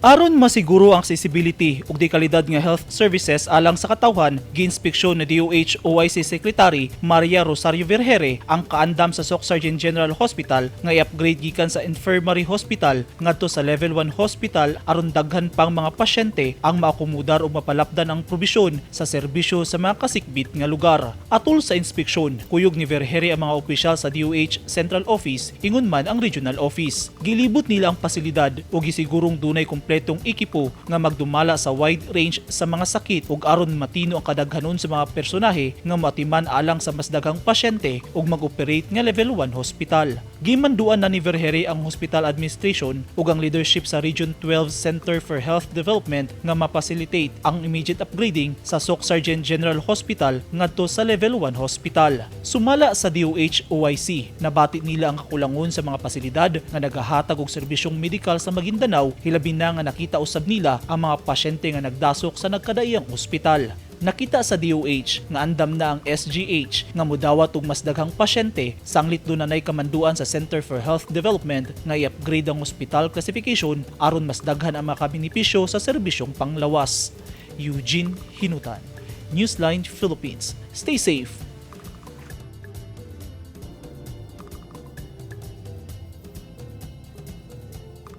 Aron masiguro ang accessibility ug di kalidad nga health services alang sa katawhan, giinspeksyon ni DOH OIC Secretary Maria Rosario Vergere ang kaandam sa SOC Surgeon General Hospital nga i-upgrade gikan sa Infirmary Hospital ngadto sa Level 1 Hospital aron daghan pang mga pasyente ang maakomodar ug mapalapdan ang probisyon sa serbisyo sa mga kasikbit nga lugar. Atol sa inspeksyon, kuyog ni Vergere ang mga opisyal sa DOH Central Office ingon man ang Regional Office. Gilibot nila ang pasilidad ug gisigurong dunay kompletong ekipo nga magdumala sa wide range sa mga sakit ug aron matino ang kadaghanon sa mga personahe nga matiman alang sa mas daghang pasyente ug mag-operate nga level 1 hospital. Gimanduan na ni Vergere ang hospital administration ug ang leadership sa Region 12 Center for Health Development nga mapacilitate ang immediate upgrading sa SOC Surgeon General Hospital ngadto sa level 1 hospital. Sumala sa DOH OIC, nabati nila ang kakulangon sa mga pasilidad nga nagahatag og serbisyong medikal sa Maguindanao, hilabi na nga nakita usab nila ang mga pasyente nga nagdasok sa nagkadaiyang ospital. Nakita sa DOH nga andam na ang SGH nga modawat og mas daghang pasyente sanglit dunay kamanduan sa Center for Health Development nga i-upgrade ang hospital classification aron mas daghan ang makabenepisyo sa serbisyong panglawas. Eugene Hinutan, Newsline Philippines. Stay safe.